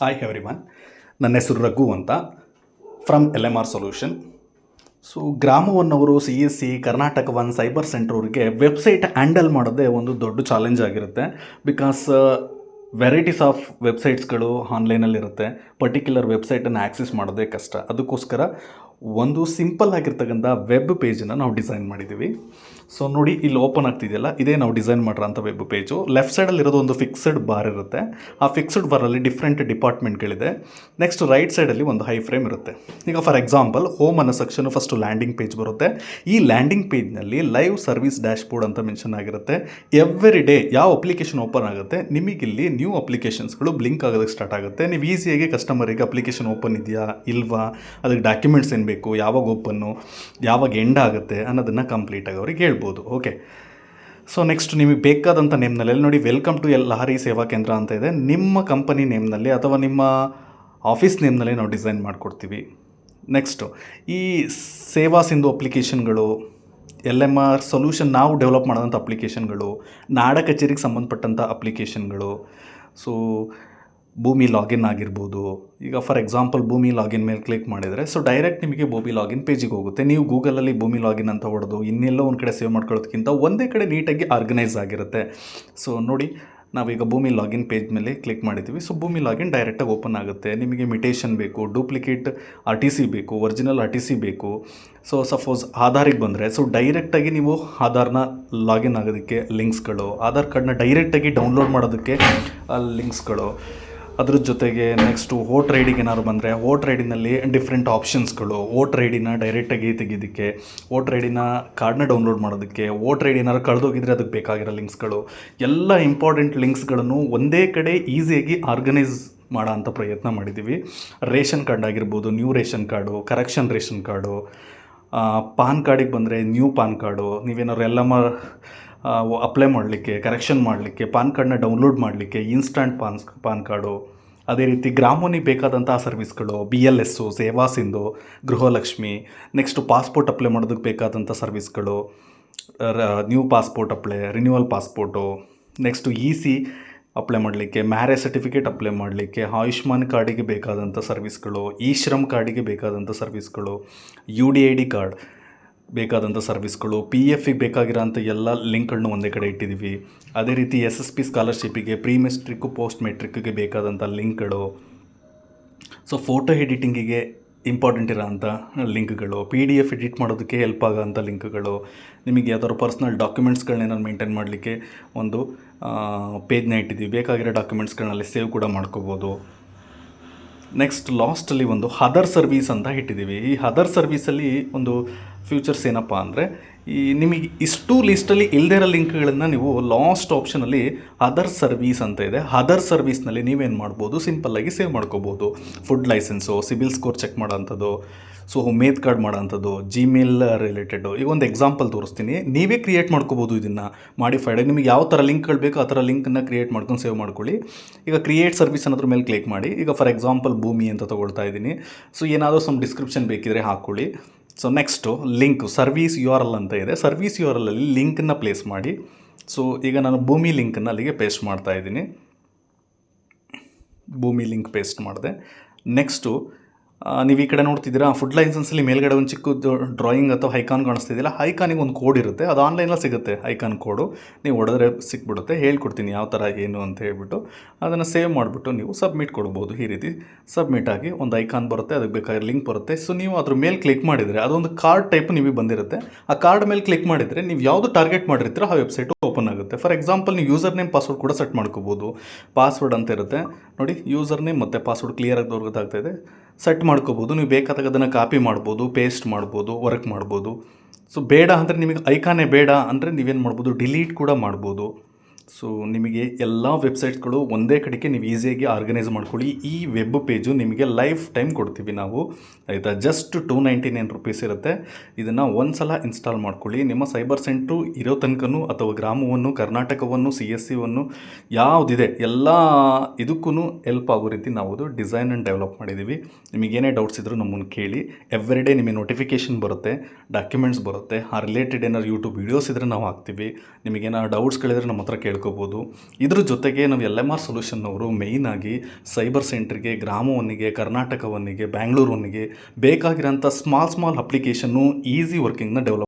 Hi everyone, ನನ್ನ ಹೆಸರು ರಘು ಅಂತ ಫ್ರಮ್ LMR ಸೊಲ್ಯೂಷನ್. ಸೊ ಗ್ರಾಮವನ್ನವರು CSC ಕರ್ನಾಟಕ ಒನ್ ಸೈಬರ್ ಸೆಂಟ್ರವ್ರಿಗೆ ವೆಬ್ಸೈಟ್ ಹ್ಯಾಂಡಲ್ ಮಾಡೋದೇ ಒಂದು ದೊಡ್ಡ ಚಾಲೆಂಜ್ ಆಗಿರುತ್ತೆ. ಬಿಕಾಸ್ ವೆರೈಟೀಸ್ ಆಫ್ ವೆಬ್ಸೈಟ್ಸ್ಗಳು ಆನ್ಲೈನಲ್ಲಿರುತ್ತೆ. ಪರ್ಟಿಕ್ಯುಲರ್ ವೆಬ್ಸೈಟನ್ನು ಆ್ಯಕ್ಸೆಸ್ ಮಾಡೋದೇ ಕಷ್ಟ. ಅದಕ್ಕೋಸ್ಕರ ಒಂದು ಸಿಂಪಲ್ ಆಗಿರ್ತಕ್ಕಂಥ ವೆಬ್ ಪೇಜನ್ನು ನಾವು ಡಿಸೈನ್ ಮಾಡಿದ್ದೀವಿ. ಸೊ ನೋಡಿ, ಇಲ್ಲಿ ಓಪನ್ ಆಗ್ತಿದೆಯಲ್ಲ, ಇದೇ ನಾವು ಡಿಸೈನ್ ಮಾಡಿರೋಂಥ ವೆಬ್ ಪೇಜು. ಲೆಫ್ಟ್ ಸೈಡಲ್ಲಿರೋದು ಒಂದು ಫಿಕ್ಸ್ಡ್ ಬಾರ್ ಇರುತ್ತೆ. ಆ ಫಿಕ್ಸ್ಡ್ ಬಾರಲ್ಲಿ ಡಿಫ್ರೆಂಟ್ ಡಿಪಾರ್ಟ್ಮೆಂಟ್ಗಳಿದೆ. ನೆಕ್ಸ್ಟ್ ರೈಟ್ ಸೈಡಲ್ಲಿ ಒಂದು ಹೈ ಫ್ರೇಮ್ ಇರುತ್ತೆ. ಈಗ ಫಾರ್ ಎಕ್ಸಾಂಪಲ್ ಹೋಮ್ ಅನ್ನೋ ಸೆಕ್ಷನು ಫಸ್ಟು ಲ್ಯಾಂಡಿಂಗ್ ಪೇಜ್ ಬರುತ್ತೆ. ಈ ಲ್ಯಾಂಡಿಂಗ್ ಪೇಜ್ನಲ್ಲಿ ಲೈವ್ ಸರ್ವಿಸ್ ಡ್ಯಾಶ್ಬೋರ್ಡ್ ಅಂತ ಮೆನ್ಷನ್ ಆಗಿರುತ್ತೆ. ಎವ್ರಿ ಡೇ ಯಾವ ಅಪ್ಲಿಕೇಶನ್ ಓಪನ್ ಆಗುತ್ತೆ, ನಿಮಗಿಲ್ಲಿ ನ್ಯೂ ಅಪ್ಲಿಕೇಶನ್ಸ್ಗಳು ಬ್ಲಿಂಕ್ ಆಗೋದಕ್ಕೆ ಸ್ಟಾರ್ಟ್ ಆಗುತ್ತೆ. ನೀವು ಈಸಿಯಾಗಿ ಕಸ್ಟಮರಿಗೆ ಅಪ್ಲಿಕೇಶನ್ ಓಪನ್ ಇದೆಯಾ ಇಲ್ವಾ, ಅದಕ್ಕೆ ಡಾಕ್ಯುಮೆಂಟ್ಸ್ ಏನು ಬೇಕು, ಯಾವಾಗ ಓಪನ್ನು, ಯಾವಾಗ ಎಂಡ್ ಆಗುತ್ತೆ ಅನ್ನೋದನ್ನು ಕಂಪ್ಲೀಟಾಗಿ ಅವ್ರಿಗೆ ಹೇಳ್ಬೋದು. ಓಕೆ, ಸೊ ನೆಕ್ಸ್ಟ್ ನಿಮಗೆ ಬೇಕಾದಂಥ ನೇಮ್ನಲ್ಲಿ ನೋಡಿ, ವೆಲ್ಕಮ್ ಟು ಲಹರಿ ಸೇವಾ ಕೇಂದ್ರ ಅಂತ ಇದೆ. ನಿಮ್ಮ ಕಂಪನಿ ನೇಮ್ನಲ್ಲಿ ಅಥವಾ ನಿಮ್ಮ ಆಫೀಸ್ ನೇಮ್ನಲ್ಲಿ ನಾವು ಡಿಸೈನ್ ಮಾಡಿಕೊಡ್ತೀವಿ. ನೆಕ್ಸ್ಟು ಈ ಸೇವಾ ಸಿಂಧು ಅಪ್ಲಿಕೇಶನ್ಗಳು, LMR ಸೊಲ್ಯೂಷನ್ ನಾವು ಡೆವಲಪ್ ಮಾಡೋಂಥ ಅಪ್ಲಿಕೇಶನ್ಗಳು, ನಾಡ ಕಚೇರಿಗೆ ಸಂಬಂಧಪಟ್ಟಂಥ ಅಪ್ಲಿಕೇಶನ್ಗಳು. ಸೊ ಭೂಮಿ ಲಾಗಿನ್ ಆಗಿರ್ಬೋದು. ಈಗ ಫಾರ್ ಎಕ್ಸಾಂಪಲ್ ಭೂಮಿ ಲಾಗಿನ್ ಮೇಲೆ ಕ್ಲಿಕ್ ಮಾಡಿದರೆ ಸೊ ಡೈರೆಕ್ಟ್ ನಿಮಗೆ ಭೂಮಿ ಲಾಗಿನ್ ಪೇಜಿಗೆ ಹೋಗುತ್ತೆ. ನೀವು ಗೂಗಲಲ್ಲಿ ಭೂಮಿ ಲಾಗಿನ್ ಅಂತ ಹೊಡೆದು ಇನ್ನೆಲ್ಲೋ ಒಂದು ಕಡೆ ಸೇವ್ ಮಾಡ್ಕೊಳ್ಳೋದಕ್ಕಿಂತ ಒಂದೇ ಕಡೆ ನೀಟಾಗಿ ಆರ್ಗನೈಸ್ ಆಗಿರುತ್ತೆ. ಸೊ ನೋಡಿ, ನಾವೀಗ ಭೂಮಿ ಲಾಗಿನ್ ಪೇಜ್ ಮೇಲೆ ಕ್ಲಿಕ್ ಮಾಡಿದ್ದೀವಿ. ಸೊ ಭೂಮಿ ಲಾಗಿನ್ ಡೈರೆಕ್ಟಾಗಿ ಓಪನ್ ಆಗುತ್ತೆ. ನಿಮಗೆ ಮಿಟೇಷನ್ ಬೇಕು, ಡೂಪ್ಲಿಕೇಟ್ RTC ಬೇಕು, ಒರಿಜಿನಲ್ RTC ಬೇಕು. ಸೊ ಸಪೋಸ್ ಆಧಾರಿಗೆ ಬಂದರೆ ಸೊ ಡೈರೆಕ್ಟಾಗಿ ನೀವು ಆಧಾರ್ನ ಲಾಗಿನ್ ಆಗೋದಕ್ಕೆ ಲಿಂಕ್ಸ್ಗಳು, ಆಧಾರ್ ಕಾರ್ಡ್ನ ಡೈರೆಕ್ಟಾಗಿ ಡೌನ್ಲೋಡ್ ಮಾಡೋದಕ್ಕೆ ಲಿಂಕ್ಸ್ಗಳು. ಅದ್ರ ಜೊತೆಗೆ ನೆಕ್ಸ್ಟು ವೋಟರ್ ಐಡಿಗೆ ಏನಾದ್ರು ಬಂದರೆ ವೋಟರ್ ಐಡಿನಲ್ಲಿ ಡಿಫ್ರೆಂಟ್ ಆಪ್ಷನ್ಸ್ಗಳು, ವೋಟರ್ ಐಡಿನ ಡೈರೆಕ್ಟಾಗಿ ತೆಗೆಯೋದಕ್ಕೆ, ವೋಟರ್ ಐಡಿನ ಕಾರ್ಡ್ನ ಡೌನ್ಲೋಡ್ ಮಾಡೋದಕ್ಕೆ, ವೋಟರ್ ಐಡಿ ಏನಾದ್ರು ಕಳೆದೋಗಿದ್ರೆ ಅದಕ್ಕೆ ಬೇಕಾಗಿರೋ ಲಿಂಕ್ಸ್ಗಳು, ಎಲ್ಲ ಇಂಪಾರ್ಟೆಂಟ್ ಲಿಂಕ್ಸ್ಗಳನ್ನು ಒಂದೇ ಕಡೆ ಈಸಿಯಾಗಿ ಆರ್ಗನೈಸ್ ಮಾಡೋ ಅಂಥ ಪ್ರಯತ್ನ ಮಾಡಿದ್ದೀವಿ. ರೇಷನ್ ಕಾರ್ಡ್ ಆಗಿರ್ಬೋದು, new ration card, correction ration card, PAN ಕಾರ್ಡಿಗೆ ಬಂದರೆ ನ್ಯೂ ಪಾನ್ ಕಾರ್ಡು, ನೀವೇನಾದ್ರು ಅಪ್ಲೈ ಮಾಡಲಿಕ್ಕೆ, ಕರೆಕ್ಷನ್ ಮಾಡಲಿಕ್ಕೆ, ಪಾನ್ ಕಾರ್ಡ್ನ ಡೌನ್ಲೋಡ್ ಮಾಡಲಿಕ್ಕೆ, ಇನ್ಸ್ಟಂಟ್ ಪಾನ್ ಕಾರ್ಡು. ಅದೇ ರೀತಿ ಗ್ರಾಮೋನಿಗೆ ಬೇಕಾದಂಥ ಸರ್ವಿಸ್ಗಳು, BLS, Seva Sindhu, Gruhalakshmi. Next passport apply ಮಾಡೋದಕ್ಕೆ ಬೇಕಾದಂಥ ಸರ್ವಿಸ್ಗಳು, new passport apply, renewal passport. Next EC apply ಮಾಡಲಿಕ್ಕೆ, ಮ್ಯಾರೇಜ್ ಸರ್ಟಿಫಿಕೇಟ್ ಅಪ್ಲೈ ಮಾಡಲಿಕ್ಕೆ, ಆಯುಷ್ಮಾನ್ ಕಾರ್ಡಿಗೆ ಬೇಕಾದಂಥ ಸರ್ವಿಸ್ಗಳು, ಶ್ರಮ್ ಕಾರ್ಡಿಗೆ ಬೇಕಾದಂಥ ಸರ್ವಿಸ್ಗಳು, UDID ಕಾರ್ಡ್ ಬೇಕಾದಂಥ ಸರ್ವಿಸ್ಗಳು, PFಗೆ ಬೇಕಾಗಿರೋಂಥ ಎಲ್ಲ ಲಿಂಕ್ಗಳನ್ನ ಒಂದೇ ಕಡೆ ಇಟ್ಟಿದ್ದೀವಿ. ಅದೇ ರೀತಿ SSP ಸ್ಕಾಲರ್ಶಿಪ್ಪಿಗೆ, ಪ್ರೀ ಮೆಟ್ರಿಕ್ಕು ಪೋಸ್ಟ್ ಮೆಟ್ರಿಕ್ಗೆ ಬೇಕಾದಂಥ ಲಿಂಕ್ಗಳು. ಸೊ ಫೋಟೋ ಎಡಿಟಿಂಗಿಗೆ ಇಂಪಾರ್ಟೆಂಟ್ ಇರೋಂಥ ಲಿಂಕ್ಗಳು, PDF ಎಡಿಟ್ ಮಾಡೋದಕ್ಕೆ ಹೆಲ್ಪ್ ಆಗೋಂಥ ಲಿಂಕ್ಗಳು, ನಿಮಗೆ ಯಾವ್ದಾದ್ರು ಪರ್ಸ್ನಲ್ ಡಾಕ್ಯುಮೆಂಟ್ಸ್ಗಳನ್ನೇನಾದ್ರು ಮೇಂಟೈನ್ ಮಾಡಲಿಕ್ಕೆ ಒಂದು ಪೇಜ್ನ ಇಟ್ಟಿದ್ದೀವಿ. ಬೇಕಾಗಿರೋ ಡಾಕ್ಯುಮೆಂಟ್ಸ್ಗಳನ್ನಲ್ಲಿ ಸೇವ್ ಕೂಡ ಮಾಡ್ಕೋಬೋದು. ನೆಕ್ಸ್ಟ್ ಲಾಸ್ಟಲ್ಲಿ ಒಂದು ಅದರ್ ಸರ್ವೀಸ್ ಅಂತ ಇಟ್ಟಿದ್ದೀವಿ. ಈ ಅದರ್ ಸರ್ವೀಸಲ್ಲಿ ಒಂದು ಫ್ಯೂಚರ್ಸ್ ಏನಪ್ಪ ಅಂದರೆ, ಈ ನಿಮಗೆ ಇಷ್ಟು ಲಿಸ್ಟಲ್ಲಿ ಇಲ್ಲದೇ ಇರೋ ಲಿಂಕ್ಗಳನ್ನು ನೀವು ಲಾಸ್ಟ್ ಆಪ್ಷನಲ್ಲಿ ಅದರ್ ಸರ್ವೀಸ್ ಅಂತ ಇದೆ. ಅದರ್ ಸರ್ವೀಸ್ನಲ್ಲಿ ನೀವೇನು ಮಾಡ್ಬೋದು, ಸಿಂಪಲ್ಲಾಗಿ ಸೇವ್ ಮಾಡ್ಕೋಬೋದು. Food license, CIBIL score check ಮಾಡೋಂಥದ್ದು, ಸೊ ಮೇತ್ ಕಾರ್ಡ್ ಮಾಡೋಂಥದ್ದು, ಜಿಮೇಲ್ ರಿಲೇಟೆಡು. ಈಗ ಒಂದು ಎಕ್ಸಾಂಪಲ್ ತೋರಿಸ್ತೀನಿ, ನೀವೇ ಕ್ರಿಯೇಟ್ ಮಾಡ್ಕೋಬೋದು ಇದನ್ನು ಮಾಡಿಫೈಡ್. ನಿಮಗೆ ಯಾವ ಥರ ಲಿಂಕ್ಗಳು ಬೇಕು ಆ ಥರ ಲಿಂಕನ್ನು ಕ್ರಿಯೇಟ್ ಮಾಡ್ಕೊಂಡು ಸೇವ್ ಮಾಡ್ಕೊಳ್ಳಿ. ಈಗ ಕ್ರಿಯೇಟ್ ಸರ್ವಿಸ್ ಅನ್ನೋದ್ರ ಮೇಲೆ ಕ್ಲಿಕ್ ಮಾಡಿ. ಈಗ ಫಾರ್ ಎಕ್ಸಾಂಪಲ್ ಭೂಮಿ ಅಂತ ತೊಗೊಳ್ತಾ ಇದ್ದೀನಿ. ಸೊ ಏನಾದರೂ ಸಮ್ ಡಿಸ್ಕ್ರಿಪ್ಷನ್ ಬೇಕಿದ್ರೆ ಹಾಕ್ಕೊಳ್ಳಿ. So next link service URL ಅಂತ ಇದೆ. ಸರ್ವೀಸ್ URLಲ್ಲಿ ಲಿಂಕನ್ನು ಪ್ಲೇಸ್ ಮಾಡಿ. ಸೊ ಈಗ ನಾನು ಭೂಮಿ ಲಿಂಕನ್ನು ಅಲ್ಲಿಗೆ ಪೇಸ್ಟ್ ಮಾಡ್ತಾ ಇದ್ದೀನಿ. ಭೂಮಿ ಲಿಂಕ್ ಪೇಸ್ಟ್ ಮಾಡಿದೆ. ನೆಕ್ಸ್ಟು ನೀವು ಈ ಕಡೆ ನೋಡ್ತಿದ್ದೀರಾ, ಫುಡ್ ಲೈಸೆನ್ಸಲ್ಲಿ ಮೇಲ್ಗಡೆ ಒಂದು ಚಿಕ್ಕದು ಡ್ರಾಯಿಂಗ್ ಅಥವಾ ಐಕಾನ್ ಕಾಣಿಸ್ತಿದ್ದಿಲ್ಲ. ಐಕಾನಿಗೆ ಒಂದು ಕೋಡ್ ಇರುತ್ತೆ, ಅದು ಆನ್ಲೈನಲ್ಲಿ ಸಿಗುತ್ತೆ. ಐಕಾನ್ ಕೋಡು ನೀವು ಹೊಡೆದ್ರೆ ಸಿಕ್ಬಿಡುತ್ತೆ. ಹೇಳ್ಕೊಡ್ತೀನಿ ಯಾವ ಥರ ಏನು ಅಂತ ಹೇಳ್ಬಿಟ್ಟು. ಅದನ್ನು ಸೇವ್ ಮಾಡಿಬಿಟ್ಟು ನೀವು ಸಬ್ಮಿಟ್ ಕೊಡ್ಬೋದು. ಈ ರೀತಿ ಸಬ್ಮಿಟ್ ಆಗಿ ಒಂದು ಐಕಾನ್ ಬರುತ್ತೆ, ಅದಕ್ಕೆ ಬೇಕಾಗಿರೋ ಲಿಂಕ್ ಬರುತ್ತೆ. ಸೊ ನೀವು ಅದ್ರ ಮೇಲೆ ಕ್ಲಿಕ್ ಮಾಡಿದರೆ ಅದೊಂದು ಕಾರ್ಡ್ ಟೈಪ್ ನಿಮಗೆ ಬಂದಿರುತ್ತೆ. ಆ ಕಾರ್ಡ್ ಮೇಲೆ ಕ್ಲಿಕ್ ಮಾಡಿದರೆ ನೀವು ಯಾವುದು ಟಾರ್ಗೆಟ್ ಮಾಡಿರ್ತೀರೋ ಆ ವೆಬ್ಸೈಟು ಓಪನ್ ಆಗುತ್ತೆ. ಫಾರ್ ಎಕ್ಸಾಂಪಲ್ ನೀವು ಯೂಸರ್ ನೇಮ್ ಪಾಸ್ವರ್ಡ್ ಕೂಡ ಸೆಟ್ ಮಾಡ್ಕೋಬೋದು. ಪಾಸ್ವರ್ಡ್ ಅಂತ ಇರುತ್ತೆ ನೋಡಿ, ಯೂಸರ್ ನೇಮ್ ಮತ್ತು ಪಾಸ್ವರ್ಡ್ ಕ್ಲಿಯರಾಗಿ ಗೊತ್ತಾಗ್ತಾಯಿದೆ. ಸೆಟ್ ಮಾಡ್ಕೋಬೋದು. ನೀವು ಬೇಕಾದಾಗ ಅದನ್ನು ಕಾಪಿ ಮಾಡ್ಬೋದು, ಪೇಸ್ಟ್ ಮಾಡ್ಬೋದು, ವರ್ಕ್ ಮಾಡ್ಬೋದು. ಸೊ ಬೇಡ ಅಂದರೆ, ನಿಮಗೆ ಐಕಾನೇ ಬೇಡ ಅಂದರೆ ನೀವೇನು ಮಾಡ್ಬೋದು, ಡಿಲೀಟ್ ಕೂಡ ಮಾಡ್ಬೋದು. ಸೊ ನಿಮಗೆ ಎಲ್ಲ ವೆಬ್ಸೈಟ್ಸ್ಗಳು ಒಂದೇ ಕಡೆಗೆ ನೀವು ಈಸಿಯಾಗಿ ಆರ್ಗನೈಸ್ ಮಾಡ್ಕೊಳ್ಳಿ. ಈ ವೆಬ್ ಪೇಜು ನಿಮಗೆ ಲೈಫ್ ಟೈಮ್ ಕೊಡ್ತೀವಿ ನಾವು, ಆಯಿತಾ. ಜಸ್ಟ್ $299 ಇರುತ್ತೆ. ಇದನ್ನು ಒಂದು ಸಲ ಇನ್ಸ್ಟಾಲ್ ಮಾಡ್ಕೊಳ್ಳಿ. ನಿಮ್ಮ ಸೈಬರ್ ಸೆಂಟ್ರು ಇರೋ ತನಕನೂ ಅಥವಾ ಗ್ರಾಮವನ್ನು, ಕರ್ನಾಟಕವನ್ನು, CSCವನ್ನು ಯಾವುದಿದೆ ಎಲ್ಲ ಇದಕ್ಕೂ ಹೆಲ್ಪ್ ಆಗೋ ರೀತಿ ನಾವು ಅದು ಡಿಸೈನ್ ಆ್ಯಂಡ್ ಡೆವಲಪ್ ಮಾಡಿದ್ದೀವಿ. ನಿಮಗೇನೇ ಡೌಟ್ಸ್ ಇದ್ದರೂ ನಮ್ಮನ್ನು ಕೇಳಿ. ಎವ್ರಿ ಡೇ ನಿಮಗೆ ನೋಟಿಫಿಕೇಷನ್ ಬರುತ್ತೆ, ಡಾಕ್ಯುಮೆಂಟ್ಸ್ ಬರುತ್ತೆ. ಆ ರಿಲೇಟೆಡ್ ಏನಾದ್ರು ಯೂಟ್ಯೂಬ್ ವೀಡಿಯೋಸ್ ಇದ್ದರೆ ನಾವು ಹಾಕ್ತೀವಿ. ನಿಮಗೇನಾದ್ರು ಡೌಟ್ಸ್ಗಳಿದ್ರೆ ನಮ್ಮ ಹತ್ರ ಕೇಳ್ಕೊಂಡು ತಿಳ್ಕೊಬೋದು. ಇದ್ರ ಜೊತೆಗೆ ನಾವು LMR ಸೊಲ್ಯೂಷನ್ನವರು ಮೇಯ್ನಾಗಿ ಸೈಬರ್ ಸೆಂಟ್ರಿಗೆ, ಗ್ರಾಮ ಒನ್ನಿಗೆ, ಕರ್ನಾಟಕ ಒನ್ನಿಗೆ, ಬ್ಯಾಂಗ್ಳೂರ್ ಒನ್ನಿಗೆ ಬೇಕಾಗಿರೋಂಥ ಸ್ಮಾಲ್ ಅಪ್ಲಿಕೇಶನ್ನು ಈಸಿ ವರ್ಕಿಂಗ್ನ ಡೆವಲಪ್